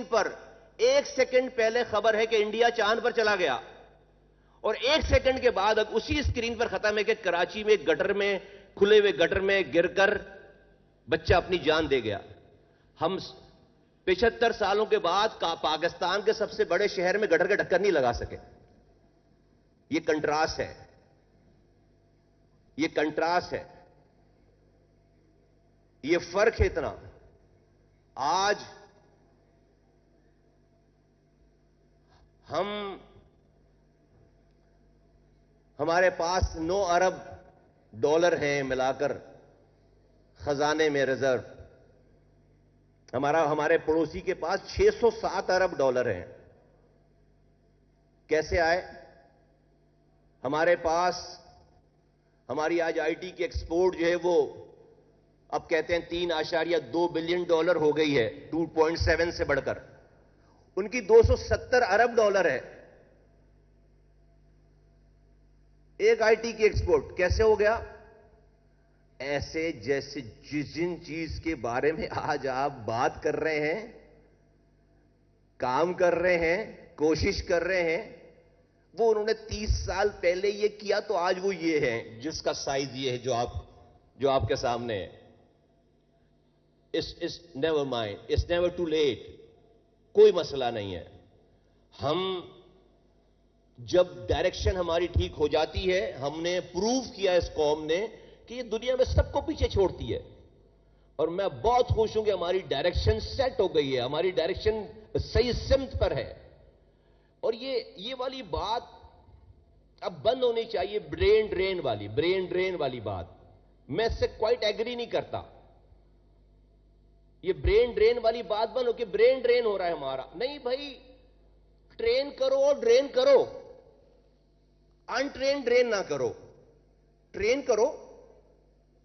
پر 1 second پہلے خبر ہے کہ انڈیا چاند پر چلا گیا، اور 1 سیکنڈ کے بعد اب اسی اسکرین پر ختم ہے کہ کراچی میں گٹر میں، کھلے ہوئے گٹر میں گر کر بچہ اپنی جان دے گیا۔ ہم 75 سالوں کے بعد پاکستان کے سب سے بڑے شہر میں گٹر کا ڈھکن نہیں لگا سکے۔ یہ کنٹراسٹ ہے، یہ کنٹراسٹ ہے، یہ فرق ہے اتنا۔ آج ہمارے پاس 9 ارب ڈالر ہیں ملا کر خزانے میں ریزرو، ہمارے پڑوسی کے پاس 607 ارب ڈالر ہیں۔ کیسے آئے؟ ہمارے پاس، ہماری آج آئی ٹی کی ایکسپورٹ جو ہے وہ اب کہتے ہیں 3.2 بلین ڈالر ہو گئی ہے، 2.7 سے بڑھ کر۔ ان کی 270 ارب ڈالر ہے ایک آئی ٹی کی ایکسپورٹ۔ کیسے ہو گیا؟ ایسے جیسے جن چیز کے بارے میں آج آپ بات کر رہے ہیں، کام کر رہے ہیں، کوشش کر رہے ہیں، وہ انہوں نے 30 سال پہلے یہ کیا تو آج وہ یہ ہے جس کا سائز یہ ہے جو آپ کے سامنے ہے۔ It's never mind, it's never too late، کوئی مسئلہ نہیں ہے۔ ہم جب ڈائریکشن ہماری ٹھیک ہو جاتی ہے، ہم نے پروو کیا اس قوم نے کہ یہ دنیا میں سب کو پیچھے چھوڑتی ہے، اور میں بہت خوش ہوں کہ ہماری ڈائریکشن سیٹ ہو گئی ہے، ہماری ڈائریکشن صحیح سمت پر ہے۔ اور یہ والی بات اب بند ہونی چاہیے، برین ڈرین والی بات۔ میں اس سے کوائٹ ایگری نہیں کرتا۔ یہ برین ڈرین والی بات بند ہو کہ برین ڈرین ہو رہا ہے ہمارا، نہیں بھائی، ٹرین کرو اور ڈرین کرو، انٹرین ڈرین نہ کرو، ٹرین کرو،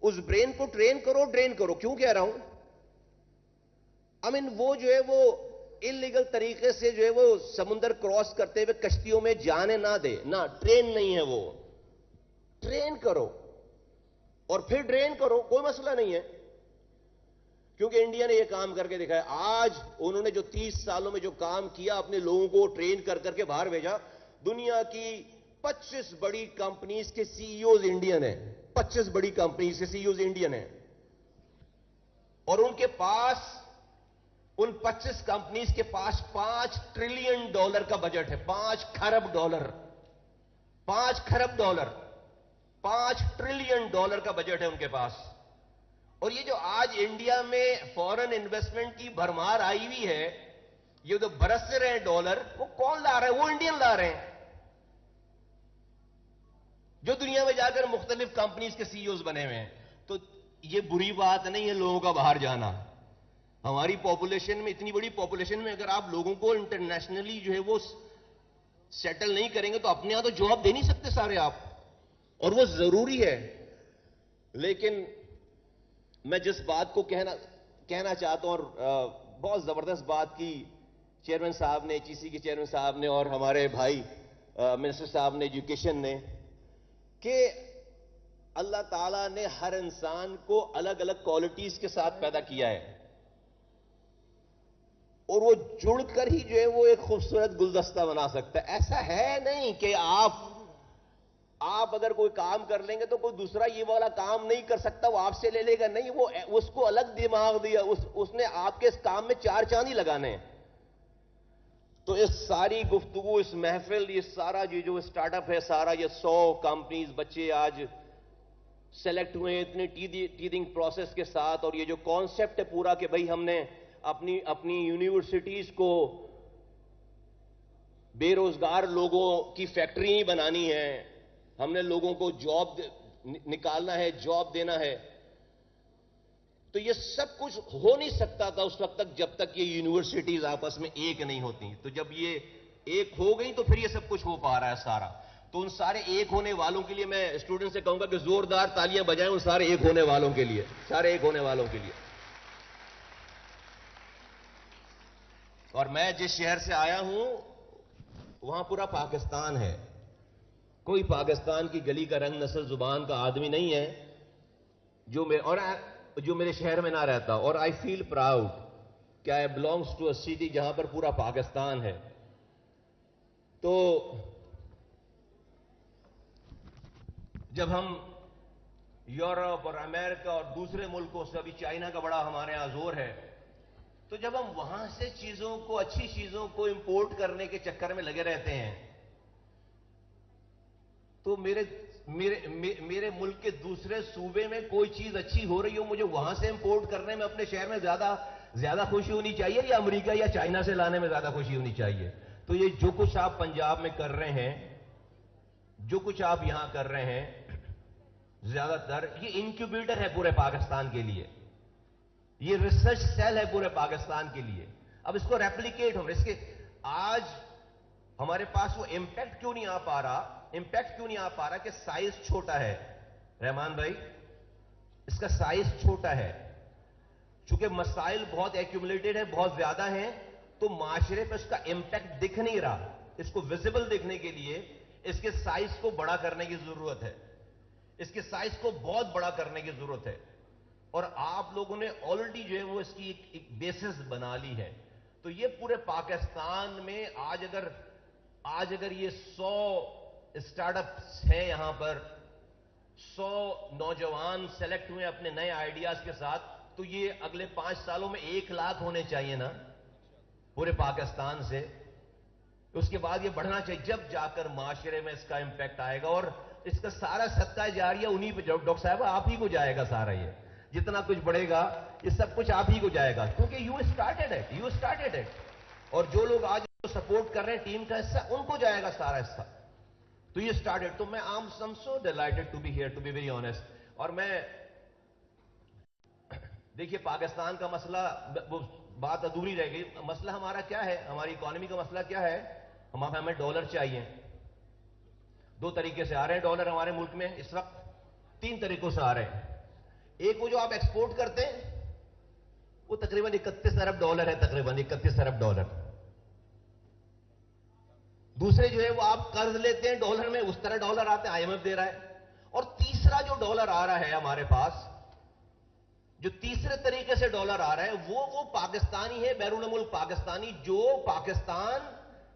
اس برین کو ٹرین کرو، ڈرین کرو۔ کیوں کہہ رہا ہوں؟ وہ جو ہے وہ انلیگل طریقے سے جو ہے وہ سمندر کراس کرتے ہوئے کشتیوں میں جانے نہ دے، نہ، ٹرین نہیں ہے وہ۔ ٹرین کرو اور پھر ڈرین کرو، کوئی مسئلہ نہیں ہے، کیونکہ انڈیا نے یہ کام کر کے دکھایا۔ آج انہوں نے جو 30 سالوں میں جو کام کیا، اپنے لوگوں کو ٹرین کر کر کے باہر بھیجا۔ دنیا کی 25 بڑی کمپنیز کے سی ای اوز انڈین ہیں، 25 بڑی کمپنیز کے سی ای اوز انڈین ہیں، اور ان کے پاس، ان 25 کمپنیز کے پاس $5 ٹریلین کا بجٹ ہے، 5 کھرب ڈالر، 5 کھرب ڈالر، $5 ٹریلین کا بجٹ ہے ان کے پاس۔ اور یہ جو آج انڈیا میں فورن انویسٹمنٹ کی بھرمار آئی ہوئی ہے، یہ جو برس رہے ہیں ڈالر، وہ کون لا رہا ہے؟ وہ انڈین لا رہے ہیں، جو دنیا میں جا کر مختلف کمپنیز کے سی ای اوز بنے ہوئے ہیں۔ تو یہ بری بات نہیں ہے لوگوں کا باہر جانا۔ ہماری پاپولیشن میں، اتنی بڑی پاپولیشن میں اگر آپ لوگوں کو انٹرنیشنلی جو ہے وہ سیٹل نہیں کریں گے تو اپنے یہاں تو جاب دے نہیں سکتے سارے آپ، اور وہ ضروری ہے۔ لیکن میں جس بات کو کہنا چاہتا ہوں، اور بہت زبردست بات کی چیئرمین صاحب نے، ایچ ای سی کے چیئرمین صاحب نے، اور ہمارے بھائی منسٹر صاحب نے ایجوکیشن نے، کہ اللہ تعالیٰ نے ہر انسان کو الگ الگ کوالٹیز کے ساتھ پیدا کیا ہے، اور وہ جڑ کر ہی جو ہے وہ ایک خوبصورت گلدستہ بنا سکتا ہے۔ ایسا ہے نہیں کہ آپ اگر کوئی کام کر لیں گے تو کوئی دوسرا یہ والا کام نہیں کر سکتا، وہ آپ سے لے لے گا، نہیں، وہ اس کو الگ دماغ دیا، اس نے آپ کے اس کام میں 4 چاند ہی لگانے ہیں۔ تو اس ساری گفتگو، اس محفل، یہ سارا جو سٹارٹ اپ ہے، سارا یہ 100 کمپنیز، بچے آج سیلیکٹ ہوئے ہیں اتنے ٹیدنگ پروسیس کے ساتھ، اور یہ جو کانسیپٹ ہے پورا کہ بھئی ہم نے اپنی یونیورسٹیز کو بے روزگار لوگوں کی فیکٹری نہیں بنانی ہے، ہم نے لوگوں کو جاب نکالنا ہے، جاب دینا ہے۔ تو یہ سب کچھ ہو نہیں سکتا تھا اس وقت تک جب تک یہ یونیورسٹیز آپس میں ایک نہیں ہوتی۔ تو جب یہ ایک ہو گئی تو پھر یہ سب کچھ ہو پا رہا ہے سارا۔ تو ان سارے ایک ہونے والوں کے لیے میں اسٹوڈنٹ سے کہوں گا کہ زوردار تالیاں بجائیں ان سارے ایک ہونے والوں کے لیے، سارے ایک ہونے والوں کے لیے۔ اور میں جس شہر سے آیا ہوں وہاں پورا پاکستان ہے، کوئی پاکستان کی گلی کا رنگ نسل زبان کا آدمی نہیں ہے جو میرے شہر میں نہ رہتا، اور آئی فیل پراؤڈ کیا ہے, belongs to a city جہاں پر پورا پاکستان ہے. تو جب ہم یورپ اور امریکہ اور دوسرے ملکوں سے, ابھی چائنا کا بڑا ہمارے یہاں زور ہے, تو جب ہم وہاں سے چیزوں کو, اچھی چیزوں کو امپورٹ کرنے کے چکر میں لگے رہتے ہیں, تو میرے ملک کے دوسرے صوبے میں کوئی چیز اچھی ہو رہی ہو, مجھے وہاں سے امپورٹ کرنے میں اپنے شہر میں زیادہ خوشی ہونی چاہیے, یا امریکہ یا چائنا سے لانے میں زیادہ خوشی ہونی چاہیے؟ تو یہ جو کچھ آپ پنجاب میں کر رہے ہیں, جو کچھ آپ یہاں کر رہے ہیں, زیادہ تر یہ انکیوبیٹر ہے پورے پاکستان کے لیے, یہ ریسرچ سیل ہے پورے پاکستان کے لیے. اب اس کو ریپلیکیٹ ہو, اس کے آج ہمارے پاس وہ امپیکٹ کیوں نہیں آ پا رہا, کہ سائز چھوٹا ہے. رحمان بھائی, اس کا سائز چھوٹا ہے, چونکہ مسائل بہت ایکومولیٹڈ ہیں, بہت زیادہ ہیں, تو معاشرے پہ اس کا امپیکٹ دکھ نہیں رہا. اس کو ویزیبل دیکھنے کے لیے اس کے سائز کو بڑا کرنے کی ضرورت ہے, اس کے سائز کو بہت بڑا کرنے کی ضرورت ہے. اور آپ لوگوں نے آلریڈی جو ہے وہ اس کی ایک بیسس بنا لی ہے. تو یہ پورے پاکستان میں آج اگر یہ 100 اسٹارٹ اپس ہیں یہاں پر, 100 نوجوان سیلیکٹ ہوئے اپنے نئے آئیڈیاز کے ساتھ, تو یہ اگلے 5 سالوں میں 1 لاکھ ہونے چاہیے نا پورے پاکستان سے. اس کے بعد یہ بڑھنا چاہیے, جب جا کر معاشرے میں اس کا امپیکٹ آئے گا. اور اس کا سارا صدقہ جاریہ انہی پہ, ڈاکٹر صاحب آپ ہی کو جائے گا سارا. یہ جتنا کچھ بڑھے گا یہ سب کچھ آپ ہی کو جائے گا, کیونکہ یو اسٹارٹڈ اٹ. اور جو لوگ آج سپورٹ کر رہے ہیں ٹیم کا حصہ, ان کو جائے گا سارا حصہ. تو یہ اسٹارٹڈ. تو میں I'm so delighted to be here, to be very honest. اور میں دیکھیے پاکستان کا مسئلہ, وہ بات ادھوری رہ گئی. مسئلہ ہمارا کیا ہے, ہماری اکانومی کا مسئلہ کیا ہے؟ ہمیں ڈالر چاہیے. 2 طریقے سے آ رہے ہیں ڈالر ہمارے ملک میں اس وقت, 3 طریقوں سے آ رہے ہیں. ایک وہ جو آپ ایکسپورٹ کرتے ہیں, وہ تقریباً 31 ارب ڈالر ہے, تقریباً 31 ارب ڈالر. دوسرے جو ہے وہ آپ قرض لیتے ہیں ڈالر میں, اس طرح ڈالر آتے ہیں, IMF دے رہا ہے. اور تیسرا جو ڈالر آ رہا ہے ہمارے پاس, جو تیسرے طریقے سے ڈالر آ رہا ہے, وہ پاکستانی ہے, بیرون ملک پاکستانی, جو پاکستان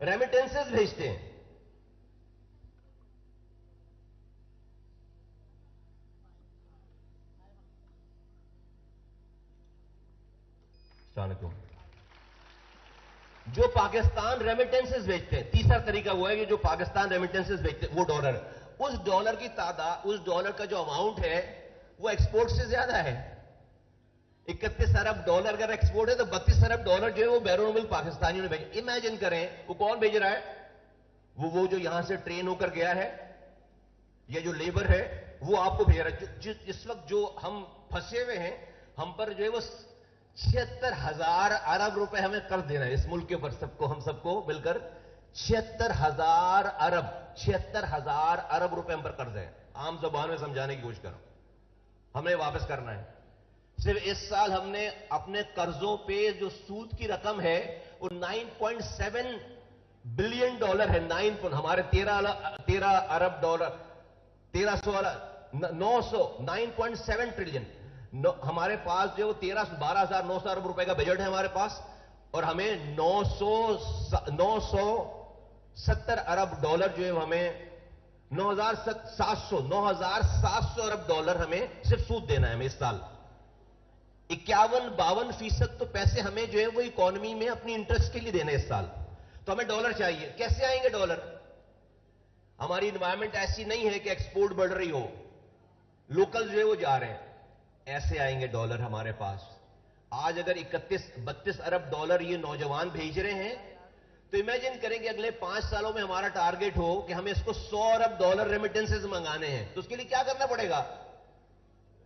ریمیٹنسز بھیجتے ہیں. السلام علیکم. جو پاکستان ریمیٹنسز بھیجتے ہیں, تیسرا طریقہ وہ ہے کہ جو پاکستان ریمیٹنسز بھیجتے ہیں, وہ ڈالر, اس ڈالر کی تعداد, اس ڈالر کا جو اماؤنٹ ہے وہ ایکسپورٹ سے زیادہ ہے. 31 ارب ڈالر اگر ایکسپورٹ ہے تو 32 ارب ڈالر جو ہے وہ بیرون ملک پاکستانیوں نے بھیجے. امیجن کریں وہ کون بھیج رہا ہے, وہ جو یہاں سے ٹرین ہو کر گیا ہے, یا جو لیبر ہے وہ آپ کو بھیج رہا ہے. اس وقت جو ہم پھنسے ہوئے ہیں, ہم پر جو ہے وہ 76,000 ارب روپے ہمیں قرض دینا ہے اس ملک کے اوپر, ہم سب کو مل کر 76,000 ارب روپے ہم پر قرض ہے. عام زبان میں سمجھانے کی کوشش کروں, ہمیں واپس کرنا ہے. صرف اس سال ہم نے اپنے قرضوں پہ جو سود کی رقم ہے وہ 9.7 بلین ڈالر ہے. ہمارے 13 ارب ڈالر, 9.7 ٹریلین. ہمارے پاس جو 12,900 ارب روپے کا بجٹ ہے ہمارے پاس, اور ہمیں 970 ارب ڈالر جو ہے ہمیں 9,700 ارب ڈالر ہمیں صرف سود دینا ہے ہمیں اس سال. 51-52% تو پیسے ہمیں جو ہے وہ اکانومی میں اپنی انٹرسٹ کے لیے دینے اس سال. تو ہمیں ڈالر چاہیے. کیسے آئیں گے ڈالر؟ ہماری انوائرمنٹ ایسی نہیں ہے کہ ایکسپورٹ بڑھ رہی ہو, لوکل جو ہے وہ جا رہے ہیں. ایسے آئیں گے ڈالر ہمارے پاس. آج اگر 31-32 ارب ڈالر یہ نوجوان بھیج رہے ہیں, تو امیجن کریں کہ اگلے 5 سالوں میں ہمارا ٹارگٹ ہو کہ ہمیں اس کو 100 ارب ڈالر ریمیٹنسز منگانے ہیں. تو اس کے لیے کیا کرنا پڑے گا؟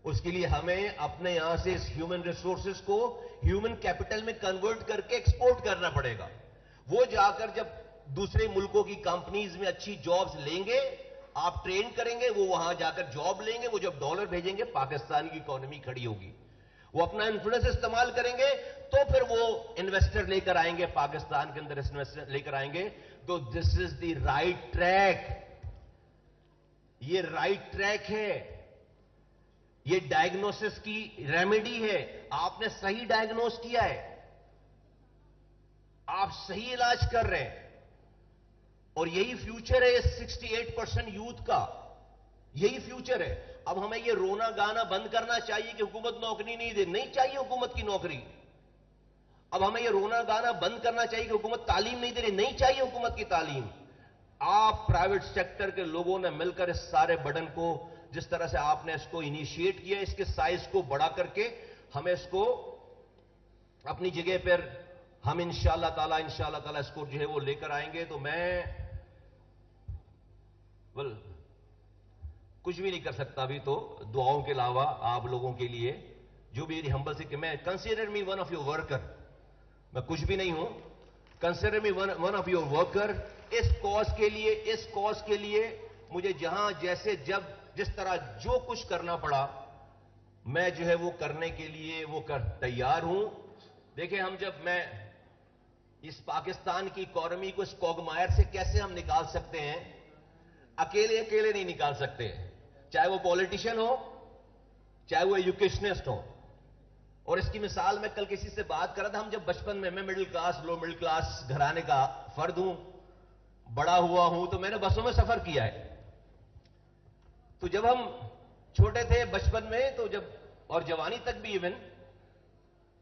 اس کے لیے ہمیں اپنے یہاں سے اس ہیومن ریسورسز کو ہیومن کیپٹل میں کنورٹ کر کے ایکسپورٹ کرنا پڑے گا. وہ جا کر جب دوسرے ملکوں کی کمپنیز میں اچھی جابز لیں گے, آپ ٹرین کریں گے, وہ وہاں جا کر جاب لیں گے, وہ جب ڈالر بھیجیں گے پاکستان کی اکانومی کھڑی ہوگی. وہ اپنا انفلوئنس استعمال کریں گے, تو پھر وہ انویسٹر لے کر آئیں گے پاکستان کے اندر, انویسٹر لے کر آئیں گے. تو دس از دی رائٹ ٹریک, یہ رائٹ ٹریک ہے, یہ ڈائگنوسس کی ریمیڈی ہے. آپ نے صحیح ڈائگنوس کیا ہے. آپ صحیح علاج کر رہے ہیں اور یہی فیوچر ہے 68% یوتھ کا، یہی فیوچر ہے. اب ہمیں یہ رونا گانا بند کرنا چاہیے کہ حکومت نوکری نہیں دے. نہیں چاہیے حکومت کی نوکری. اب ہمیں یہ رونا گانا بند کرنا چاہیے کہ حکومت تعلیم نہیں دے رہی. نہیں چاہیے حکومت کی تعلیم. آپ پرائیویٹ سیکٹر کے لوگوں نے مل کر اس سارے برڈن کو جس طرح سے آپ نے اس کو انیشیٹ کیا، اس کے سائز کو بڑا کر کے ہمیں اس کو اپنی جگہ پر ہم انشاءاللہ تعالی اس کو جو ہے وہ لے کر آئیں گے. تو میں کچھ بھی نہیں کر سکتا ابھی تو دعاؤں کے علاوہ آپ لوگوں کے لیے جو بھی ہمبل سے کہ میں consider me one of your worker. میں کچھ بھی نہیں ہوں. Consider me one of your worker. اس کاز کے لیے مجھے جہاں جیسے جب جس طرح جو کچھ کرنا پڑا میں جو ہے وہ کرنے کے لیے وہ تیار ہوں. دیکھیں میں اس پاکستان کی اکانومی کو اس کوگمائر سے کیسے ہم نکال سکتے ہیں؟ اکیلے نہیں نکال سکتے. چاہے وہ پولیٹیشین ہو، چاہے وہ ایجوکیشنسٹ ہو. اور اس کی مثال میں کل کسی سے بات کر رہا تھا. ہم جب بچپن میں مڈل کلاس لو مڈل کلاس گھرانے کا فرد ہوں، بڑا ہوا ہوں، تو میں نے بسوں میں سفر کیا ہے. تو جب ہم چھوٹے تھے بچپن میں تو اور جوانی تک بھی ایون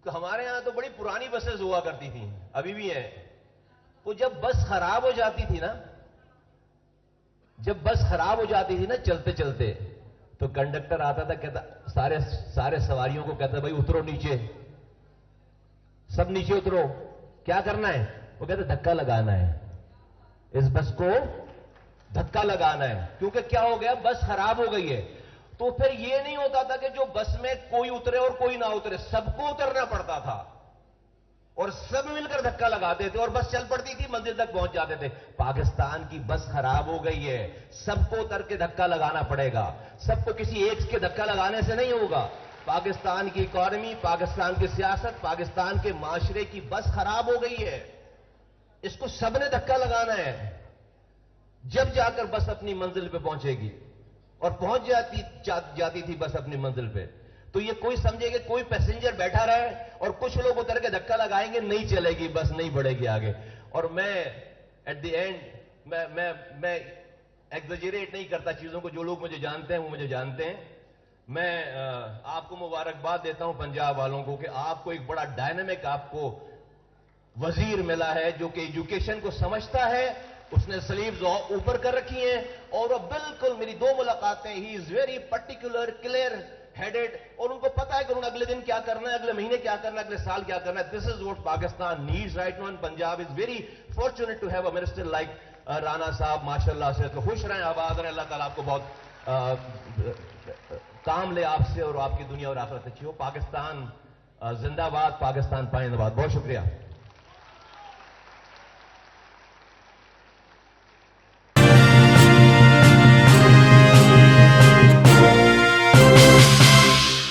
تو ہمارے ہاں تو بڑی پرانی بسیں ہوا کرتی تھیں، ابھی بھی ہیں. تو جب بس خراب ہو جاتی تھی نا چلتے چلتے تو کنڈکٹر آتا تھا، کہتا سارے سواریوں کو کہتا بھائی اترو نیچے، سب نیچے اترو. کیا کرنا ہے؟ وہ کہتے دھکا لگانا ہے، اس بس کو دھکا لگانا ہے. کیونکہ کیا ہو گیا؟ بس خراب ہو گئی ہے. تو پھر یہ نہیں ہوتا تھا کہ جو بس میں کوئی اترے اور کوئی نہ اترے، سب کو اترنا پڑتا تھا اور سب مل کر دھکا لگاتے تھے اور بس چل پڑتی تھی، منزل تک پہنچ جاتے تھے. پاکستان کی بس خراب ہو گئی ہے. سب کو اتر کے دھکا لگانا پڑے گا. سب کو کسی ایک کے دھکا لگانے سے نہیں ہوگا. پاکستان کی اکانومی، پاکستان کی سیاست، پاکستان کے معاشرے کی بس خراب ہو گئی ہے. اس کو سب نے دھکا لگانا ہے. جب جا کر بس اپنی منزل پہ پہنچے گی. اور پہنچ جاتی تھی بس اپنی منزل پہ. تو یہ کوئی سمجھے کہ کوئی پیسنجر بیٹھا رہے اور کچھ لوگ اتر کے دھکا لگائیں گے، نہیں چلے گی بس، نہیں بڑھے گی آگے. اور میں ایٹ دی اینڈ میں ایگزیجریٹ نہیں کرتا چیزوں کو. جو لوگ مجھے جانتے ہیں وہ مجھے جانتے ہیں. میں آپ کو مبارکباد دیتا ہوں پنجاب والوں کو کہ آپ کو ایک بڑا ڈائنامک آپ کو وزیر ملا ہے جو کہ ایجوکیشن کو سمجھتا ہے. اس نے سلیوز اوپر کر رکھی ہیں اور وہ بالکل میری 2 ملاقاتیں، he is very particular clear headed, اور ان کو پتا ہے کہ انہوں نے اگلے دن کیا کرنا ہے، اگلے مہینے کیا کرنا ہے، اگلے سال کیا کرنا ہے. This is what Pakistan needs right now. Punjab is very fortunate to have a minister like Rana صاحب. ماشاءاللہ سے تو خوش رہیں، آباد رہیں. اللہ تعالیٰ آپ کو بہت کام لے آپ سے اور آپ کی دنیا اور آخرت اچھی ہو. پاکستان زندہ باد، پاکستان پائندہ باد. بہت شکریہ.